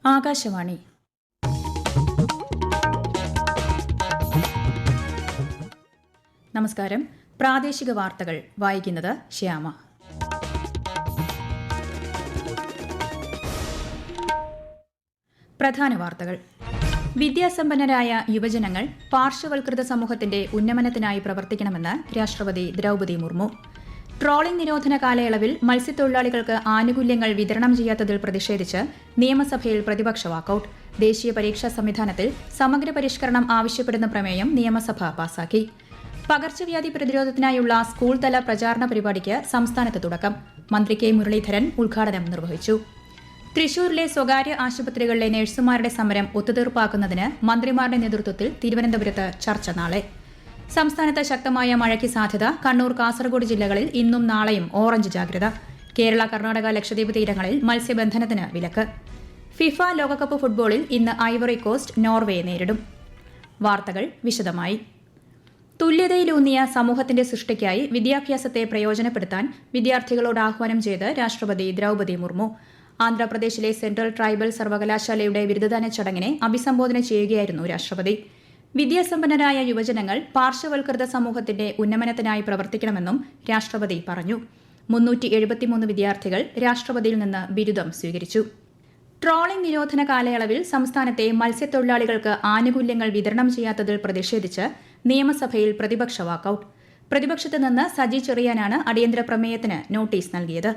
ആകാശവാണി. നമസ്കാരം. പ്രാദേശിക വാർത്തകൾ വായിക്കുന്നത് ശ്യാമ. പ്രധാന വാർത്തകൾ. വിദ്യാസമ്പന്നരായ യുവജനങ്ങൾ പാർശ്വവൽകൃത സമൂഹത്തിന്റെ ഉന്നമനത്തിനായി പ്രവർത്തിക്കണമെന്ന് രാഷ്ട്രപതി ദ്രൌപദി മുർമു. ട്രോളിംഗ് നിരോധന കാലയളവിൽ മത്സ്യത്തൊഴിലാളികൾക്ക് ആനുകൂല്യങ്ങൾ വിതരണം ചെയ്യാത്തതിൽ പ്രതിഷേധിച്ച് നിയമസഭയിൽ പ്രതിപക്ഷ വാക്കൌട്ട്. ദേശീയ പരീക്ഷാ സംവിധാനത്തിൽ സമഗ്ര പരിഷ്കരണം ആവശ്യപ്പെടുന്ന പ്രമേയം നിയമസഭ പാസാക്കി. പകർച്ചവ്യാധി പ്രതിരോധത്തിനായുള്ള സ്കൂൾ തല പ്രചാരണ പരിപാടിക്ക് സംസ്ഥാനത്ത് തുടക്കം. മന്ത്രി കെ മുരളീധരൻ ഉദ്ഘാടനം നിർവഹിച്ചു. തൃശൂരിലെ സ്വകാര്യ ആശുപത്രികളിലെ നഴ്സുമാരുടെ സമരം ഒത്തുതീർപ്പാക്കുന്നതിന് മന്ത്രിമാരുടെ നേതൃത്വത്തിൽ തിരുവനന്തപുരത്ത് ചർച്ച നാളെ. സംസ്ഥാനത്ത് ശക്തമായ മഴയ്ക്ക് സാധ്യത. കണ്ണൂർ, കാസർഗോഡ് ജില്ലകളിൽ ഇന്നും നാളെയും ഓറഞ്ച് ജാഗ്രത. കേരള, കർണാടക, ലക്ഷദ്വീപ് തീരങ്ങളിൽ മത്സ്യബന്ധനത്തിന് വിലക്ക്. ഫിഫ ലോകകപ്പ് ഫുട്ബോളിൽ ഇന്ന് ഐവറി കോസ്റ്റ് നോർവേയെ നേരിടും. വാർത്തകൾ വിശദമായി. തുല്യതയിലൂന്നിയ സമൂഹത്തിന്റെ സൃഷ്ടിക്കായി വിദ്യാഭ്യാസത്തെ പ്രയോജനപ്പെടുത്താൻ വിദ്യാർത്ഥികളോട് ആഹ്വാനം ചെയ്ത് രാഷ്ട്രപതി ദ്രൌപദി മുർമു. ആന്ധ്രാപ്രദേശിലെ സെൻട്രൽ ട്രൈബൽ സർവകലാശാലയുടെ ബിരുദദാന ചടങ്ങിനെ അഭിസംബോധന ചെയ്യുകയായിരുന്നു രാഷ്ട്രപതി. വിദ്യാസമ്പന്നരായ യുവജനങ്ങൾ പാർശ്വവൽകൃത സമൂഹത്തിന്റെ ഉന്നമനത്തിനായി പ്രവർത്തിക്കണമെന്നും രാഷ്ട്രപതി പറഞ്ഞു. 373 വിദ്യാർത്ഥികൾ രാഷ്ട്രപതിയിൽ നിന്ന് ബിരുദം സ്വീകരിച്ചു. ട്രോളിംഗ് നിരോധന കാലയളവിൽ സംസ്ഥാനത്തെ മത്സ്യത്തൊഴിലാളികൾക്ക് ആനുകൂല്യങ്ങൾ വിതരണം ചെയ്യാത്തതിൽ പ്രതിഷേധിച്ച് നിയമസഭയിൽ പ്രതിപക്ഷ വാക്കൌട്ട്. പ്രതിപക്ഷത്ത് നിന്ന് സജി ചെറിയാനാണ് അടിയന്തര പ്രമേയത്തിന് നോട്ടീസ് നൽകിയത്.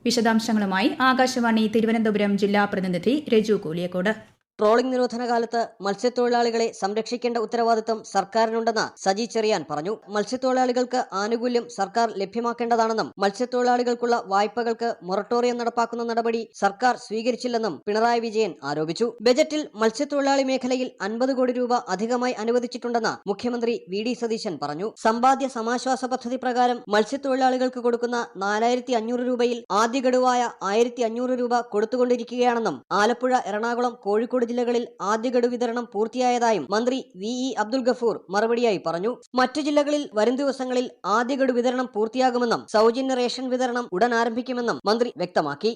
വിശദാംശങ്ങളുമായി ആകാശവാണി തിരുവനന്തപുരം ജില്ലാ പ്രതിനിധി രജു കൂലിയക്കോട്. ട്രോളിംഗ് നിരോധന കാലത്ത് മത്സ്യത്തൊഴിലാളികളെ സംരക്ഷിക്കേണ്ട ഉത്തരവാദിത്തം സർക്കാരിനുണ്ടെന്ന് സജി ചെറിയാൻ പറഞ്ഞു. മത്സ്യത്തൊഴിലാളികൾക്ക് ആനുകൂല്യം സർക്കാർ ലഭ്യമാക്കേണ്ടതാണെന്നും മത്സ്യത്തൊഴിലാളികൾക്കുള്ള വായ്പകൾക്ക് മൊറട്ടോറിയം നടപ്പാക്കുന്ന നടപടി സർക്കാർ സ്വീകരിച്ചില്ലെന്നും പിണറായി വിജയൻ ആരോപിച്ചു. ബജറ്റിൽ മത്സ്യത്തൊഴിലാളി മേഖലയിൽ 50 കോടി രൂപ അധികമായി അനുവദിച്ചിട്ടുണ്ടെന്ന് മുഖ്യമന്ത്രി വി ഡി സതീശൻ പറഞ്ഞു. സമ്പാദ്യ സമാശ്വാസ പദ്ധതി പ്രകാരം മത്സ്യത്തൊഴിലാളികൾക്ക് കൊടുക്കുന്ന 4500 രൂപയിൽ ആദ്യ ഗഡുവായ 1500 രൂപ കൊടുത്തുകൊണ്ടിരിക്കുകയാണെന്നും ആലപ്പുഴ, എറണാകുളം, കോഴിക്കോട് ജില്ലകളിൽ ആദ്യ ഗഡു വിതരണം പൂർത്തിയായതായും മന്ത്രി വി ഇ അബ്ദുൽ ഗഫൂർ മറുപടിയായി പറഞ്ഞു. മറ്റു ജില്ലകളിൽ വരും ദിവസങ്ങളിൽ ആദ്യ ഗഡു വിതരണം പൂർത്തിയാകുമെന്നും സൗജന്യ റേഷൻ വിതരണം ഉടൻ ആരംഭിക്കുമെന്നും മന്ത്രി വ്യക്തമാക്കി.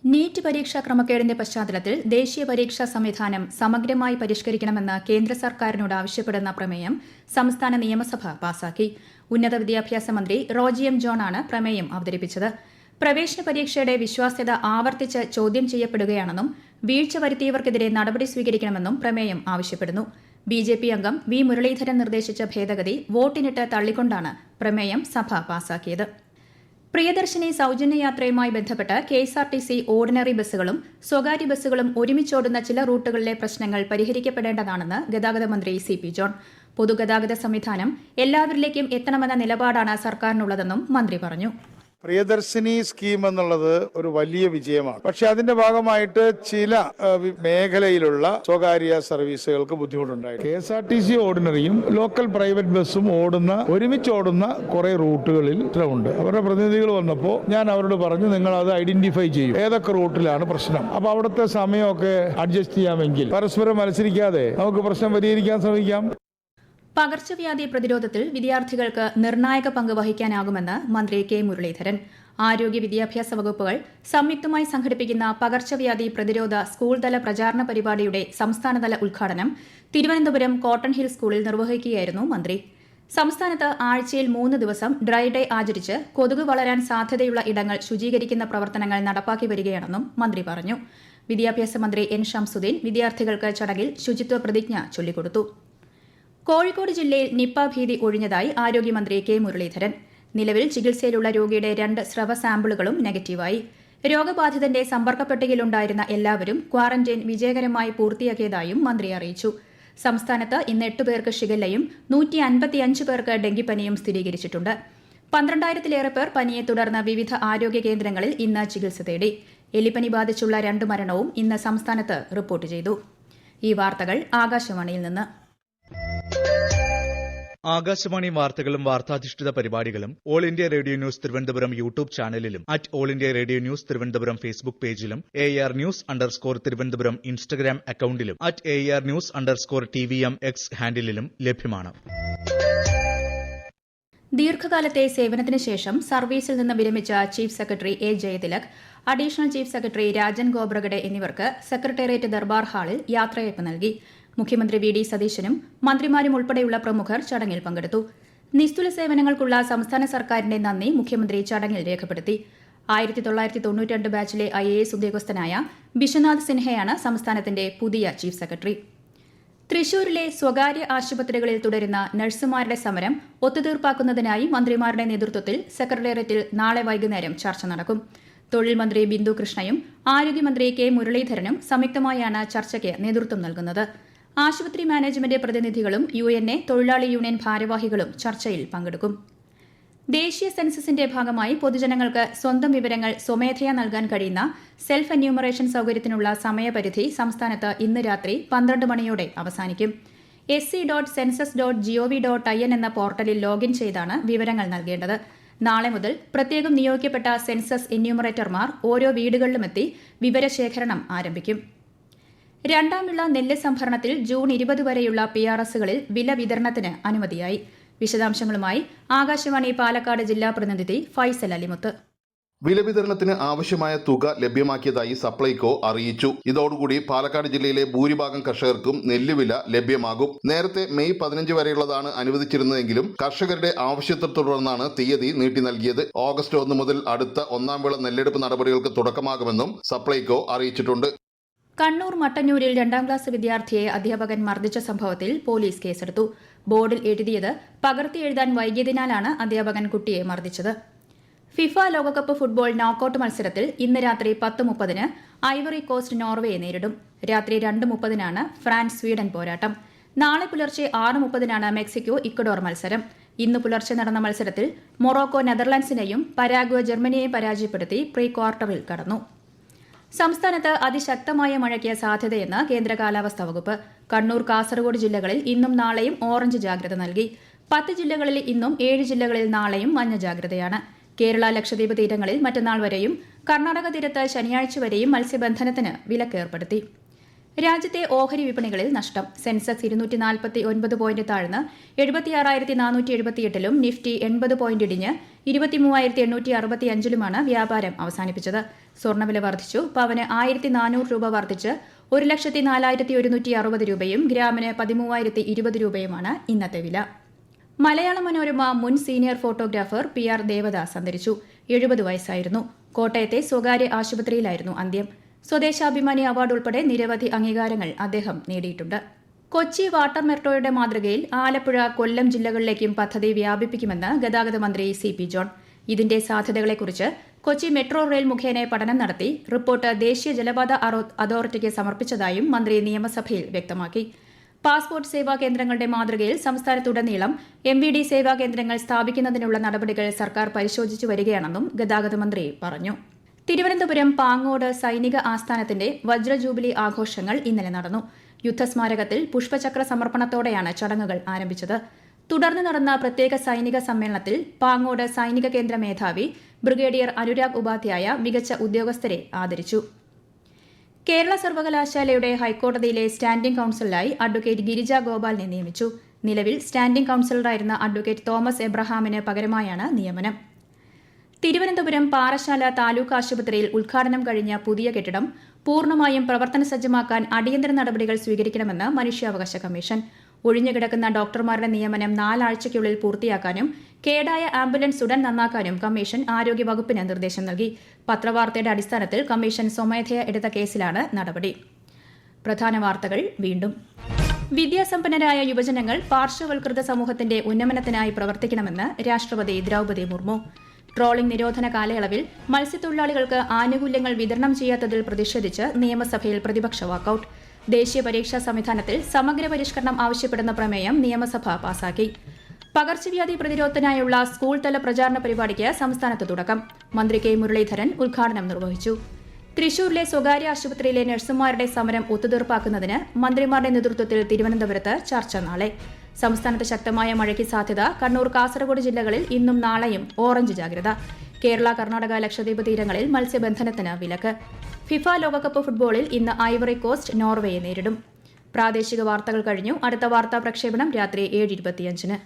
നീറ്റ് പരീക്ഷാ ക്രമക്കേടിന്റെ പശ്ചാത്തലത്തിൽ ദേശീയ പരീക്ഷാ സംവിധാനം സമഗ്രമായി പരിഷ്കരിക്കണമെന്ന് കേന്ദ്ര സർക്കാരിനോട് ആവശ്യപ്പെടുന്ന പ്രമേയം സംസ്ഥാന നിയമസഭ പാസാക്കി. ഉന്നത വിദ്യാഭ്യാസ മന്ത്രി റോജി എം ജോണാണ് പ്രമേയം അവതരിപ്പിച്ചത്. പ്രവേശന പരീക്ഷയുടെ വിശ്വാസ്യത ആവർത്തിച്ച് ചോദ്യം ചെയ്യപ്പെടുകയാണെന്നും വീഴ്ച വരുത്തിയവർക്കെതിരെ നടപടി സ്വീകരിക്കണമെന്നും പ്രമേയം ആവശ്യപ്പെടുന്നു. ബിജെപി അംഗം വി മുരളീധരൻ നിർദ്ദേശിച്ച ഭേദഗതി വോട്ടിനിട്ട് തള്ളിക്കൊണ്ടാണ് പ്രമേയം സഭ പാസാക്കിയത്. പ്രിയദർശിനി സൌജന്യ യാത്രയുമായി ബന്ധപ്പെട്ട് കെഎസ്ആർടിസി ഓർഡിനറി ബസ്സുകളും സ്വകാര്യ ബസ്സുകളും ഒരുമിച്ചോടുന്ന ചില റൂട്ടുകളിലെ പ്രശ്നങ്ങൾ പരിഹരിക്കപ്പെടേണ്ടതാണെന്ന് ഗതാഗത മന്ത്രി സി പി ജോൺ. പൊതുഗതാഗത സംവിധാനം എല്ലാവരിലേക്കും എത്തണമെന്ന നിലപാടാണ് സർക്കാരിനുള്ളതെന്നും മന്ത്രി പറഞ്ഞു. പ്രിയദർശിനി സ്കീം എന്നുള്ളത് ഒരു വലിയ വിജയമാണ്. പക്ഷെ അതിന്റെ ഭാഗമായിട്ട് ചില മേഖലയിലുള്ള സ്വകാര്യ സർവീസുകൾക്ക് ബുദ്ധിമുട്ടുണ്ടായി. KSRTC ഓർഡിനറിയും ലോക്കൽ പ്രൈവറ്റ് ബസ്സും ഒരുമിച്ച് ഓടുന്ന കുറെ റൂട്ടുകളിൽ ഉണ്ട്. അവരുടെ പ്രതിനിധികൾ വന്നപ്പോൾ ഞാൻ അവരോട് പറഞ്ഞു, നിങ്ങൾ അത് ഐഡന്റിഫൈ ചെയ്യും, ഏതൊക്കെ റൂട്ടിലാണ് പ്രശ്നം. അപ്പൊ അവിടുത്തെ സമയമൊക്കെ അഡ്ജസ്റ്റ് ചെയ്യാമെങ്കിൽ പരസ്പരം മത്സരിക്കാതെ നമുക്ക് പ്രശ്നം പരിഹരിക്കാൻ ശ്രമിക്കാം. പകർച്ചവ്യാധി പ്രതിരോധത്തിൽ വിദ്യാർത്ഥികൾക്ക് നിർണായക പങ്ക് വഹിക്കാനാകുമെന്ന് മന്ത്രി കെ മുരളീധരൻ. ആരോഗ്യ വിദ്യാഭ്യാസ വകുപ്പുകൾ സംയുക്തമായി സംഘടിപ്പിക്കുന്ന പകർച്ചവ്യാധി പ്രതിരോധ സ്കൂൾ തല പ്രചാരണ പരിപാടിയുടെ സംസ്ഥാനതല ഉദ്ഘാടനം തിരുവനന്തപുരം കോട്ടൺ ഹിൽ സ്കൂളിൽ നിർവഹിക്കുകയായിരുന്നു മന്ത്രി. സംസ്ഥാനത്ത് ആഴ്ചയിൽ 3 ദിവസം ഡ്രൈ ഡേ ആചരിച്ച് കൊതുക് വളരാൻ സാധ്യതയുള്ള ഇടങ്ങൾ ശുചീകരിക്കുന്ന പ്രവർത്തനങ്ങൾ നടപ്പാക്കി വരികയാണെന്നും മന്ത്രി പറഞ്ഞു. വിദ്യാഭ്യാസ മന്ത്രി എൻ ഷംസുദ്ദീൻ വിദ്യാർത്ഥികൾക്ക് ചടങ്ങിൽ ശുചിത്വ പ്രതിജ്ഞ ചൊല്ലിക്കൊടുത്തു. കോഴിക്കോട് ജില്ലയിൽ നിപ്പ ഭീതി ഒഴിഞ്ഞതായി ആരോഗ്യമന്ത്രി കെ മുരളീധരൻ. നിലവിൽ ചികിത്സയിലുള്ള രോഗിയുടെ 2 സ്രവ സാമ്പിളുകളും നെഗറ്റീവായി. രോഗബാധിതന്റെ സമ്പർക്ക പട്ടികയിലുണ്ടായിരുന്ന എല്ലാവരും ക്വാറന്റൈൻ വിജയകരമായി പൂർത്തിയാക്കിയതായും മന്ത്രി അറിയിച്ചു. സംസ്ഥാനത്ത് ഇന്ന് 8 പേർക്ക് ഷിഗല്ലയും 155 പേർക്ക് ഡെങ്കിപ്പനിയും സ്ഥിരീകരിച്ചിട്ടുണ്ട്. 12,000-ലേറെ പേർ പനിയെ തുടർന്ന് വിവിധ ആരോഗ്യ കേന്ദ്രങ്ങളിൽ ഇന്ന് ചികിത്സ തേടി. എലിപ്പനി ബാധിച്ചുള്ള 2 മരണവും ഇന്ന് സംസ്ഥാനത്ത് റിപ്പോർട്ട് ചെയ്തു. ഈ വാർത്തകൾ ആകാശവാണിയിൽ നിന്ന്. ആകാശവാണി വാർത്തകളും വാർത്താധിഷ്ഠിത പരിപാടികളും all India radio news Thiruvananthapuram YouTube ചാനലിലും all India radio news Thiruvananthapuram Facebook പേജിലും AR News_ തിരുവനന്തപുരം ഇൻസ്റ്റഗ്രാം അക്കൌണ്ടിലും AR News_TVM X ഹാൻഡിലും ലഭ്യമാണ്. ദീർഘകാലത്തെ സേവനത്തിന് ശേഷം സർവീസിൽ നിന്ന് വിരമിച്ച chief secretary A Jayathilak, additional chief secretary Rajan Khobragade എന്നിവർക്ക് സെക്രട്ടേറിയറ്റ് ദർബാർ ഹാളിൽ യാത്രയയപ്പ് നൽകി. മുഖ്യമന്ത്രി വി ഡി സതീശനും മന്ത്രിമാരും ഉൾപ്പെടെയുള്ള പ്രമുഖർ ചടങ്ങിൽ പങ്കെടുത്തു. നിസ്തുല സേവനങ്ങൾക്കുള്ള സംസ്ഥാന സർക്കാരിന്റെ നന്ദി മുഖ്യമന്ത്രി ചടങ്ങിൽ രേഖപ്പെടുത്തി. 1992 ബാച്ചിലെ IAS ഉദ്യോഗസ്ഥനായ ബിശ്വനാഥ് സിൻഹയാണ് സംസ്ഥാനത്തിന്റെ പുതിയ ചീഫ് സെക്രട്ടറി. തൃശൂരിലെ സ്വകാര്യ ആശുപത്രികളിൽ തുടരുന്ന നഴ്സുമാരുടെ സമരം ഒത്തുതീർപ്പാക്കുന്നതിനായി മന്ത്രിമാരുടെ നേതൃത്വത്തിൽ സെക്രട്ടേറിയറ്റിൽ നാളെ വൈകുന്നേരം ചർച്ച നടക്കും. തൊഴിൽ മന്ത്രി ബിന്ദു കൃഷ്ണയും ആരോഗ്യമന്ത്രി കെ മുരളീധരനും സംയുക്തമായാണ് ചർച്ചയ്ക്ക് നേതൃത്വം നൽകുന്നത്. ആശുപത്രി മാനേജ്മെന്റ് പ്രതിനിധികളും UNA തൊഴിലാളി യൂണിയൻ ഭാരവാഹികളും ചർച്ചയിൽ പങ്കെടുക്കും. ദേശീയ സെൻസസിന്റെ ഭാഗമായി പൊതുജനങ്ങൾക്ക് സ്വന്തം വിവരങ്ങൾ സ്വമേധയാ നൽകാൻ കഴിയുന്ന സെൽഫ് എന്യൂമറേഷൻ സൌകര്യത്തിനുള്ള സമയപരിധി സംസ്ഥാനത്ത് ഇന്ന് രാത്രി 12 മണിയോടെ അവസാനിക്കും. sc.census.gov.in എന്ന പോർട്ടലിൽ ലോഗിൻ ചെയ്താണ് വിവരങ്ങൾ നൽകേണ്ടത്. നാളെ മുതൽ പ്രത്യേകം നിയോഗിക്കപ്പെട്ട സെൻസസ് എന്യൂമറേറ്റർമാർ ഓരോ വീടുകളിലുമെത്തി വിവരശേഖരണം ആരംഭിക്കും. രണ്ടാം വിള നെല്ല് സംഭരണത്തിൽ ജൂൺ 20 വരെയുള്ള PRSകളിൽ വില വിതരണത്തിന് അനുമതിയായി. വിശദാംശങ്ങളുമായി ആകാശവാണി പാലക്കാട് ജില്ലാ പ്രതിനിധി ഫൈസൽ അലിമുത്ത്. വില വിതരണത്തിന് ആവശ്യമായ തുക ലഭ്യമാക്കിയതായി സപ്ലൈകോ അറിയിച്ചു. ഇതോടുകൂടി പാലക്കാട് ജില്ലയിലെ ഭൂരിഭാഗം കർഷകർക്കും നെല്ലുവില ലഭ്യമാകും. നേരത്തെ മെയ് 15 വരെയുള്ളതാണ് അനുവദിച്ചിരുന്നതെങ്കിലും കർഷകരുടെ ആവശ്യത്തെ തുടർന്നാണ് തീയതി നീട്ടി നൽകിയത്. ഓഗസ്റ്റ് 1 മുതൽ അടുത്ത ഒന്നാം വിള നെല്ലെടുപ്പ് നടപടികൾക്ക് തുടക്കമാകുമെന്നും സപ്ലൈകോ അറിയിച്ചിട്ടുണ്ട്. കണ്ണൂർ മട്ടന്നൂരിൽ 2ാം ക്ലാസ് വിദ്യാർത്ഥിയെ അധ്യാപകൻ മർദ്ദിച്ച സംഭവത്തിൽ പോലീസ് കേസെടുത്തു. ബോർഡിൽ എഴുതിയത് പകർത്തി എഴുതാൻ വൈകിയതിനാലാണ് അധ്യാപകൻ കുട്ടിയെ മർദ്ദിച്ചത്. ഫിഫ ലോകകപ്പ് ഫുട്ബോൾ നോക്കൌട്ട് മത്സരത്തിൽ ഇന്ന് രാത്രി 10:30 ഐവറി കോസ്റ്റ് നോർവേയെ നേരിടും. രാത്രി 2:30 ഫ്രാൻസ് സ്വീഡൻ പോരാട്ടം. നാളെ പുലർച്ചെ 6:30 മെക്സിക്കോ ഇക്വഡോർ മത്സരം. ഇന്ന് പുലർച്ചെ നടന്ന മത്സരത്തിൽ മൊറോക്കോ നെതർലൻഡ്സിനെയും പരാഗ്വ ജർമ്മനിയെയും പരാജയപ്പെടുത്തി പ്രീ ക്വാർട്ടറിൽ കടന്നു. സംസ്ഥാനത്ത് അതിശക്തമായ മഴയ്ക്ക് സാധ്യതയെന്ന് കേന്ദ്ര കാലാവസ്ഥാ വകുപ്പ്. കണ്ണൂർ, കാസർഗോഡ് ജില്ലകളിൽ ഇന്നും നാളെയും ഓറഞ്ച് ജാഗ്രത നൽകി. 10 ജില്ലകളിൽ ഇന്നും 7 ജില്ലകളിൽ നാളെയും മഞ്ഞ ജാഗ്രതയാണ്. കേരള, ലക്ഷദ്വീപ് തീരങ്ങളിൽ മറ്റന്നാൾ വരെയും കർണാടക തീരത്ത് ശനിയാഴ്ച വരെയും മത്സ്യബന്ധനത്തിന് വിലക്കേർപ്പെടുത്തി. രാജ്യത്തെ ഓഹരി വിപണികളിൽ നഷ്ടം. സെൻസെക്സ് 249 പോയിന്റ് താഴ്ന്ന് 76,478-ലും നിഫ്റ്റി 80 പോയിന്റ് ഇടിഞ്ഞ് 23,865-ലുമാണ് വ്യാപാരം അവസാനിപ്പിച്ചത്. സ്വർണ്ണവില വർദ്ധിച്ചു. പവന് 1,400 രൂപ വർദ്ധിച്ച് 1,04,160 രൂപയും ഗ്രാമിന് 13,020 രൂപയുമാണ് ഇന്നത്തെ വില. മലയാള മനോരമ മുൻ സീനിയർ ഫോട്ടോഗ്രാഫർ PR ദേവദാസ് അന്തരിച്ചു. 70 വയസ്സായിരുന്നു. കോട്ടയത്തെ സ്വകാര്യ ആശുപത്രിയിലായിരുന്നു അന്ത്യം. സ്വദേശാഭിമാനി അവാർഡ് ഉൾപ്പെടെ നിരവധി അംഗീകാരങ്ങൾ അദ്ദേഹം നേടിയിട്ടുണ്ട്. കൊച്ചി വാട്ടർ മെട്രോയുടെ മാതൃകയിൽ ആലപ്പുഴ, കൊല്ലം ജില്ലകളിലേക്കും പദ്ധതി വ്യാപിപ്പിക്കുമെന്ന് ഗതാഗത മന്ത്രി CP ജോൺ. ഇതിന്റെ സാധ്യതകളെക്കുറിച്ച് കൊച്ചി മെട്രോ റെയിൽ മുഖേന പഠനം നടത്തി റിപ്പോർട്ട് ദേശീയ ജലപാത അതോറിറ്റിക്ക് സമർപ്പിച്ചതായും മന്ത്രി നിയമസഭയിൽ വ്യക്തമാക്കി. പാസ്പോർട്ട് സേവാ കേന്ദ്രങ്ങളുടെ മാതൃകയിൽ സംസ്ഥാനത്തുടനീളം MVD സേവാ കേന്ദ്രങ്ങൾ സ്ഥാപിക്കുന്നതിനുള്ള നടപടികൾ സർക്കാർ പരിശോധിച്ചു വരികയാണെന്നും ഗതാഗത മന്ത്രി പറഞ്ഞു. തിരുവനന്തപുരം പാങ്ങോട് സൈനിക ആസ്ഥാനത്തിന്റെ വജ്രജൂബിലി ആഘോഷങ്ങൾ ഇന്നലെ നടന്നു. യുദ്ധസ്മാരകത്തിൽ പുഷ്പചക്ര സമർപ്പണത്തോടെയാണ് ചടങ്ങുകൾ ആരംഭിച്ചത്. തുടർന്ന് നടന്ന പ്രത്യേക സൈനിക സമ്മേളനത്തിൽ പാങ്ങോട് സൈനിക കേന്ദ്ര മേധാവി ബ്രിഗേഡിയർ അനുരാഗ് ഉപാധ്യായ മികച്ച ഉദ്യോഗസ്ഥരെ ആദരിച്ചു. കേരള സർവകലാശാലയുടെ ഹൈക്കോടതിയിലെ സ്റ്റാൻഡിംഗ് കൌൺസിലറായി അഡ്വക്കേറ്റ് ഗിരിജ ഗോപാലിനെ നിയമിച്ചു. നിലവിൽ സ്റ്റാൻഡിംഗ് കൌൺസിലറായിരുന്ന അഡ്വക്കേറ്റ് തോമസ് എബ്രഹാമിന് പകരമായാണ് നിയമനം. തിരുവനന്തപുരം പാറശാല താലൂക്ക് ആശുപത്രിയിൽ ഉദ്ഘാടനം കഴിഞ്ഞ പുതിയ കെട്ടിടം പൂർണ്ണമായും പ്രവർത്തന സജ്ജമാക്കാൻ അടിയന്തര നടപടികൾ സ്വീകരിക്കണമെന്ന് മനുഷ്യാവകാശ കമ്മീഷൻ. ഒഴിഞ്ഞുകിടക്കുന്ന ഡോക്ടർമാരുടെ നിയമനം 4 ആഴ്ചയ്ക്കുള്ളിൽ പൂർത്തിയാക്കാനും കേടായ ആംബുലൻസ് ഉടൻ നന്നാക്കാനും കമ്മീഷൻ ആരോഗ്യവകുപ്പിന് നിർദ്ദേശം നൽകി. പത്രവാർത്തയുടെ അടിസ്ഥാനത്തിൽ കമ്മീഷൻ സ്വമേധയാ എടുത്ത കേസിലാണ് നടപടി. പ്രധാന വാർത്തകൾ വീണ്ടും. വിദ്യാസമ്പന്നരായ യുവജനങ്ങൾ പാർശ്വവൽകൃത സമൂഹത്തിന്റെ ഉന്നമനത്തിനായി പ്രവർത്തിക്കണമെന്ന് രാഷ്ട്രപതി ദ്രൌപദി മുർമു. ട്രോളിംഗ് നിരോധന കാലയളവിൽ മത്സ്യത്തൊഴിലാളികൾക്ക് ആനുകൂല്യങ്ങൾ വിതരണം ചെയ്യാത്തതിൽ പ്രതിഷേധിച്ച് നിയമസഭയിൽ പ്രതിപക്ഷ വാക്കൌട്ട്. ദേശീയ പരീക്ഷാ സംവിധാനത്തിൽ സമഗ്ര പരിഷ്കരണം ആവശ്യപ്പെടുന്ന പ്രമേയം നിയമസഭ പാസാക്കി. പകർച്ചവ്യാധി പ്രതിരോധത്തിനായുള്ള സ്കൂൾ തല പ്രചാരണ പരിപാടിക്ക് സംസ്ഥാനത്ത് തുടക്കം. മന്ത്രി കെ മുരളീധരൻ ഉദ്ഘാടനം നിർവഹിച്ചു. തൃശൂരിലെ സ്വകാര്യ ആശുപത്രിയിലെ നഴ്സുമാരുടെ സമരം ഒത്തുതീർപ്പാക്കുന്നതിന് മന്ത്രിമാരുടെ നേതൃത്വത്തിൽ തിരുവനന്തപുരത്ത് ചർച്ച നാളെ. സംസ്ഥാനത്ത് ശക്തമായ മഴയ്ക്ക് സാധ്യത. കണ്ണൂർ, കാസർഗോഡ് ജില്ലകളിൽ ഇന്നും നാളെയും ഓറഞ്ച് ജാഗ്രത. കേരള, കർണാടക, ലക്ഷദ്വീപ് തീരങ്ങളിൽ മത്സ്യബന്ധനത്തിന് വിലക്ക്. ഫിഫ ലോകകപ്പ് ഫുട്ബോളിൽ ഇന്ന് ഐവറി കോസ്റ്റ് നോർവേയെ നേരിടും. പ്രാദേശിക വാർത്തകൾ കഴിഞ്ഞു. അടുത്ത വാർത്താ പ്രക്ഷേപണം രാത്രി 7:25-ന്.